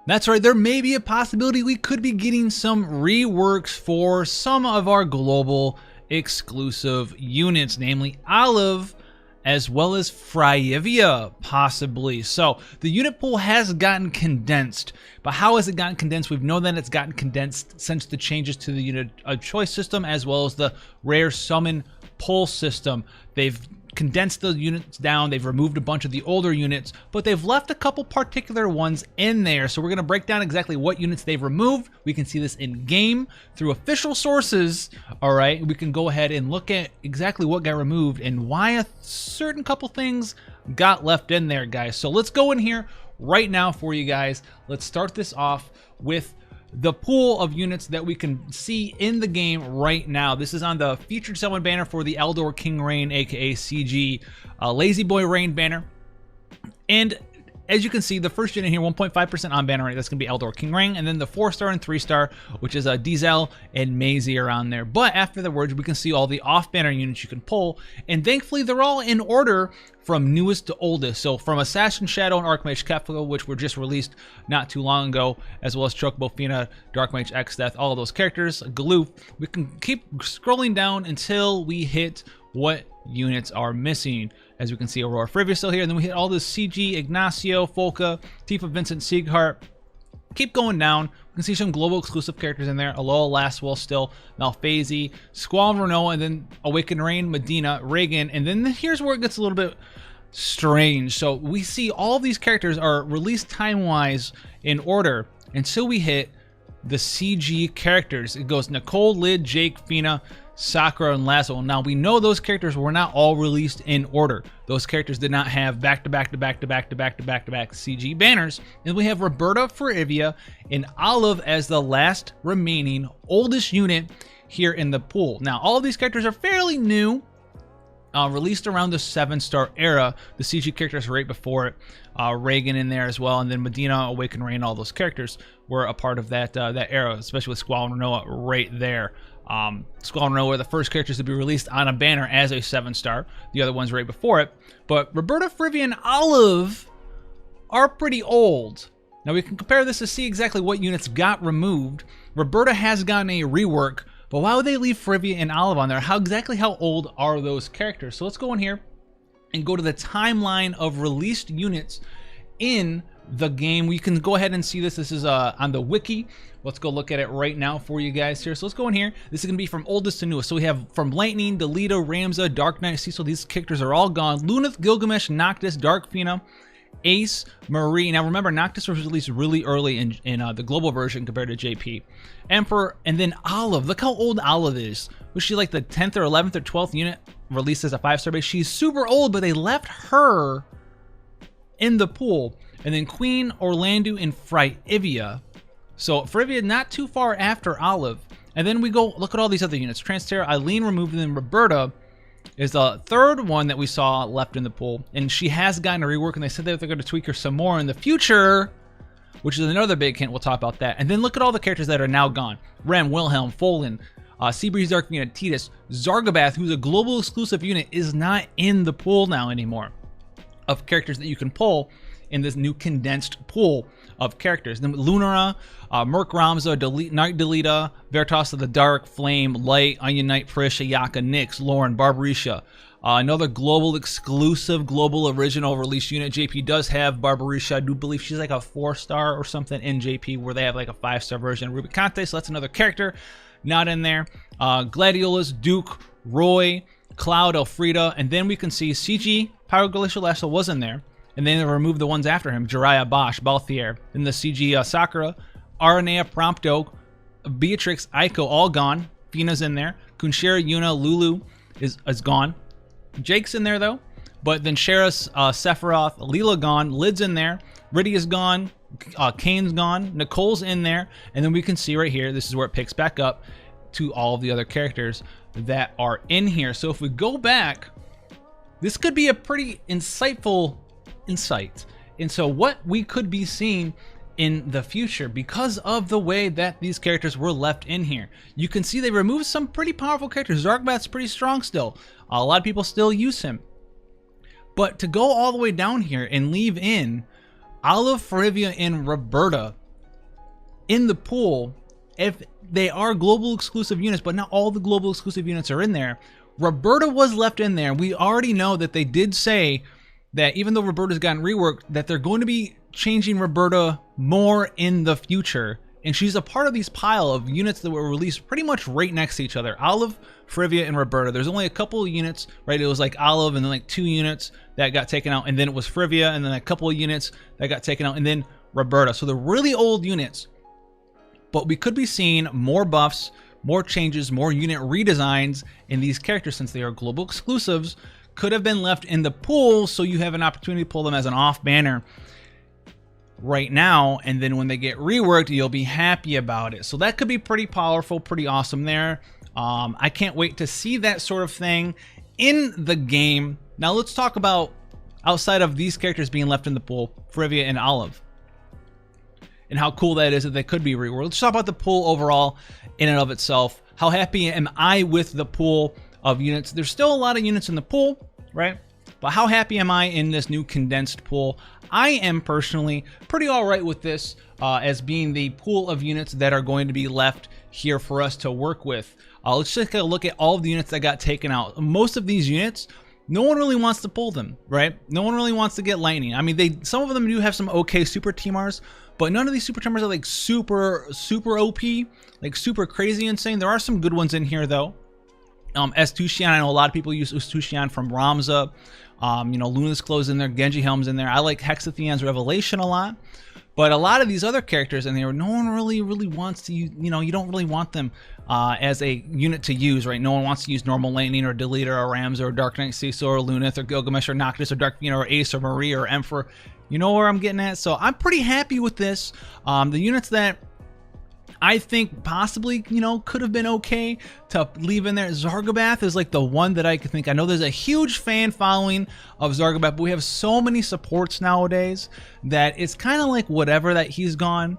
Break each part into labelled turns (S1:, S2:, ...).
S1: That's right, there may be a possibility we could be getting some reworks for some of our global exclusive units, namely Olive as well as Fryevia, possibly. So the unit pool has gotten condensed, but how has it gotten condensed? We've known that it's gotten condensed since the changes to the unit of choice system as well as the rare summon pull system. They've condensed the units down, they've removed a bunch of the older units, but they've left a couple particular ones in there. So we're going to break down exactly what units they've removed. We can see this in game through official sources. All right, we can go ahead and look at exactly what got removed and why a certain couple things got left in there, guys. So let's go in here right now for you guys. Let's start this off with the pool of units that we can see in the game right now. This is on the featured summon banner for the Eldor King Rain, aka CG Lazy Boy Rain banner. And as you can see, the first unit here, 1.5% on banner rate, that's going to be Eldor King Rain, and then the 4-star and 3-star, which is Diesel and Maisie around there. But after the words, we can see all the off-banner units you can pull, and thankfully they're all in order from newest to oldest. So from Assassin Shadow and Archmage Kefka, which were just released not too long ago, as well as Chocobo Fina, Darkmage X-Death, all of those characters, Galoof, we can keep scrolling down until we hit what units are missing. As we can see, Aurora Fryevia still here, and then we hit all this CG, Ignacio, Folka, Tifa, Vincent, Sieghart. Keep going down. We can see some global exclusive characters in there. Alola, Lastwell still, Malphase, Squall and Renoa, and then Awakened Rain, Medina, Reagan, and then here's where it gets a little bit strange. So we see all of these characters are released time-wise in order until we hit the CG characters. It goes Nicole, Lid, Jake, Fina, Sakura, and Lasso. Now we know those characters were not all released in order. Those characters did not have back-to-back CG banners. And we have Roberta Fryevia and Olive as the last remaining oldest unit here in the pool. Now all of these characters are fairly new, released around the 7-star era. The CG characters right before it, Reagan in there as well, and then Medina, Awakened Rain, all those characters were a part of that that era, especially with Squall and Renoa right there. Squall and Renoa were the first characters to be released on a banner as a 7-star. The other ones right before it. But Roberta Fryevia and Olive are pretty old. Now we can compare this to see exactly what units got removed. Roberta has gotten a rework, but why would they leave Fryevia and Olive on there? Exactly how old are those characters? So let's go in here and go to the timeline of released units in the game. We can go ahead and see this. This is on the wiki. Let's go look at it right now for you guys here. So let's go in here. This is going to be from oldest to newest. So we have from Lightning, Delita, Ramza, Dark Knight, Cecil. These characters are all gone. Lunith, Gilgamesh, Noctis, Dark Fina, Ace, Marie. Now remember, Noctis was released really early in the global version compared to JP. Emperor, and then Olive. Look how old Olive is. Was she like the 10th or 11th or 12th unit released as a 5-star base? She's super old, but they left her in the pool. And then Queen, Orlando, and Fryevia. So Fryevia not too far after Olive. And then we go look at all these other units. Transterra, Eileen removed, and then Roberta is the third one that we saw left in the pool. And she has gotten a rework, and they said that they're going to tweak her some more in the future, which is another big hint. We'll talk about that. And then look at all the characters that are now gone. Rem, Wilhelm, Folan, Seabreeze, Dark Unit, Titus, Zargabath, who's a global exclusive unit, is not in the pool now anymore of characters that you can pull in this new condensed pool of characters. Then Lunara, Merc Ramza, Night Delita, Veritas of the Dark, Flame, Light, Onion Knight, Prish, Ayaka, Nyx, Lauren, Barbarisha. Another global exclusive, global original release unit. JP does have Barbarisha. I do believe she's like a 4-star or something in JP, where they have like a 5-star version. Rubicante, so that's another character not in there. Gladiolus, Duke, Roy, Cloud, Elfrida, and then we can see CG, Pyro Glacial Lasso was in there. And then they removed the ones after him, Jiraiya, Bosch, Balthier. Then the CG Sakura, Aranea, Prompto, Beatrix, Aiko, all gone. Fina's in there. Kunshira, Yuna, Lulu is gone. Jake's in there though. But then Sheris, Sephiroth, Leela gone. Lid's in there. Rydia's gone. Kane's gone. Nicole's in there. And then we can see right here, this is where it picks back up to all of the other characters that are in here. So if we go back, this could be a pretty insightful insight into what we could be seeing in the future because of the way that these characters were left in here. You can see they removed some pretty powerful characters. Zarkbath's pretty strong still. A lot of people still use him. But to go all the way down here and leave in Olive, Fryevia, and Roberta in the pool, if they are global exclusive units, but not all the global exclusive units are in there. Roberta was left in there. We already know that they did say that even though Roberta's gotten reworked, that they're going to be changing Roberta more in the future. And she's a part of these pile of units that were released pretty much right next to each other. Olive, Fryevia, and Roberta. There's only a couple of units, right? It was like Olive and then like 2 units that got taken out. And then it was Fryevia and then a couple of units that got taken out. And then Roberta. So they're really old units. But we could be seeing more buffs, more changes, more unit redesigns in these characters since they are global exclusives. Could have been left in the pool so you have an opportunity to pull them as an off banner right now, and then when they get reworked, you'll be happy about it. So that could be pretty powerful, pretty awesome there. I can't wait to see that sort of thing in the game. Now let's talk about outside of these characters being left in the pool, Fryevia and Olive, and how cool that is that they could be reworked. Let's talk about the pool overall in and of itself. How happy am I with the pool of units? There's still a lot of units in the pool, right? But how happy am I in this new condensed pool? I am personally pretty all right with this as being the pool of units that are going to be left here for us to work with. Let's just take a look at all of the units that got taken out. Most of these units, no one really wants to pull them, right? No one really wants to get lightning. I mean, some of them do have some okay super TMRs, but none of these super TMRs are like super OP, like super crazy insane. There are some good ones in here though. Attribution, I know a lot of people use Attribution from Ramza. You know, Luna's Clothes in there, Genji Helm's in there. I like Hexatheon's Revelation a lot. But a lot of these other characters in there, no one really wants to use, you know, you don't really want them as a unit to use, right? No one wants to use Normal Lightning or Deleter or Ramza or Dark Knight Cecil or Lunith or Gilgamesh or Noctis or Dark, you know, or Ace or Marie or Emperor. You know where I'm getting at? So I'm pretty happy with this. The units that I think possibly, you know, could have been okay to leave in there. Zargabath is like the one that I could think. I know there's a huge fan following of Zargabath, but we have so many supports nowadays that it's kind of like whatever that he's gone.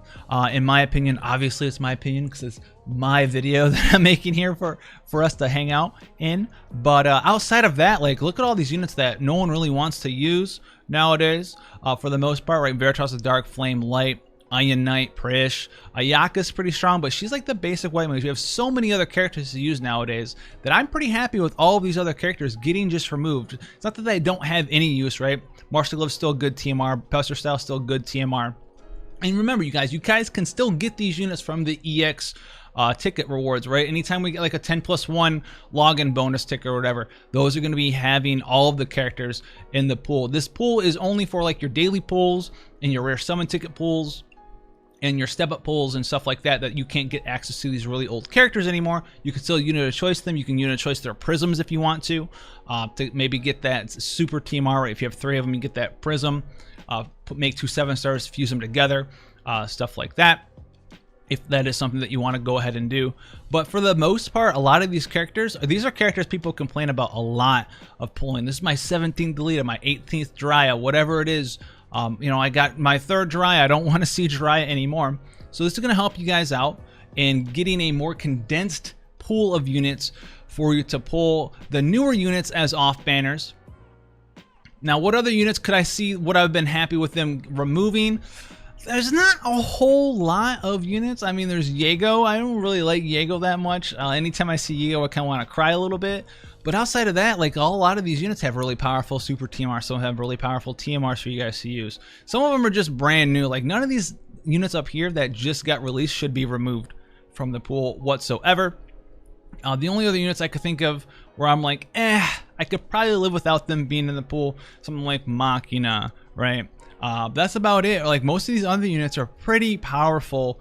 S1: In my opinion, obviously it's my opinion because it's my video that I'm making here for us to hang out in. But outside of that, like, look at all these units that no one really wants to use nowadays for the most part, right? Veritas of Dark Flame Light, Iron Knight, Prish, Ayaka's pretty strong, but she's like the basic white mage. We have so many other characters to use nowadays that I'm pretty happy with all of these other characters getting just removed. It's not that they don't have any use, right? Martial Glove's still good TMR, Pelster Style still good TMR. And remember, you guys can still get these units from the EX ticket rewards, right? Anytime we get like a 10+1 login bonus ticket or whatever, those are going to be having all of the characters in the pool. This pool is only for like your daily pools and your rare summon ticket pools and your step up pulls and stuff like that, that you can't get access to these really old characters anymore. You can still unit of choice them. You can unit of choice their prisms if you want to maybe get that super TMR. Right? If you have 3 of them, you get that prism. Make 2 7-stars, fuse them together, stuff like that, if that is something that you want to go ahead and do. But for the most part, a lot of these are characters people complain about a lot of pulling. This is my 17th Deleta, my 18th Jiraiya, whatever it is. You know, I got my 3rd Jiraiya. I don't want to see Jiraiya anymore. So this is going to help you guys out in getting a more condensed pool of units for you to pull the newer units as off banners. Now, what other units could I see what I've been happy with them removing? There's not a whole lot of units. I mean, there's Yago. I don't really like Yago that much. Anytime I see Yago, I kind of want to cry a little bit. But outside of that, like, a lot of these units have really powerful super TMR. Some have really powerful TMRs for you guys to use. Some of them are just brand new. Like, none of these units up here that just got released should be removed from the pool whatsoever. The only other units I could think of where I'm like, I could probably live without them being in the pool, something like Machina, right? That's about it. Like, most of these other units are pretty powerful,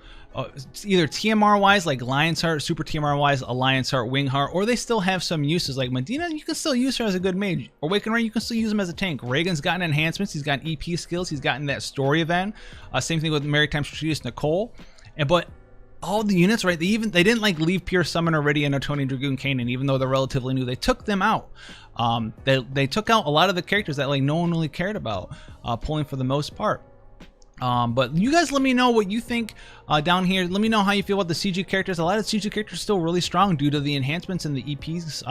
S1: either TMR wise, like Lion's Heart, super TMR wise, Alliance Heart, Wing Heart, or they still have some uses. Like Medina, you can still use her as a good mage. Or Awaken Ray, you can still use him as a tank. Reagan's gotten enhancements, he's gotten EP skills, he's gotten that story event. Same thing with Maritime Strategist Nicole. But all the units, right? They didn't like leave Pure Summoner, Iridian, or Tony Dragoon, Kanan, even though they're relatively new. They took them out. They took out a lot of the characters that like no one really cared about pulling for the most part. But you guys let me know what you think down here. Let me know how you feel about the CG characters. A lot of CG characters are still really strong due to the enhancements and the EPs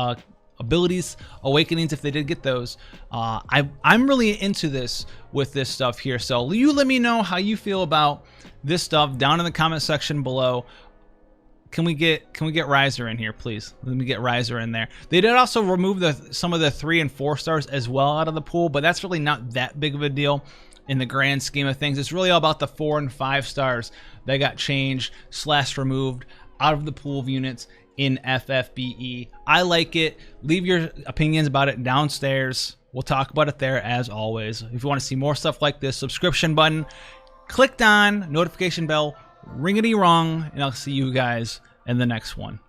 S1: abilities, awakenings, if they did get those. I'm really into this with this stuff here. So you let me know how you feel about this stuff down in the comment section below. Can we get Riser in here, please? Let me get Riser in there. They did also remove some of the 3 and 4 stars as well out of the pool, but that's really not that big of a deal in the grand scheme of things. It's really all about the 4 and 5 stars that got changed / removed out of the pool of units in FFBE. I like it. Leave your opinions about it downstairs. We'll talk about it there as always. If you want to see more stuff like this, subscription button clicked on, notification bell ringity rung, and I'll see you guys in the next one.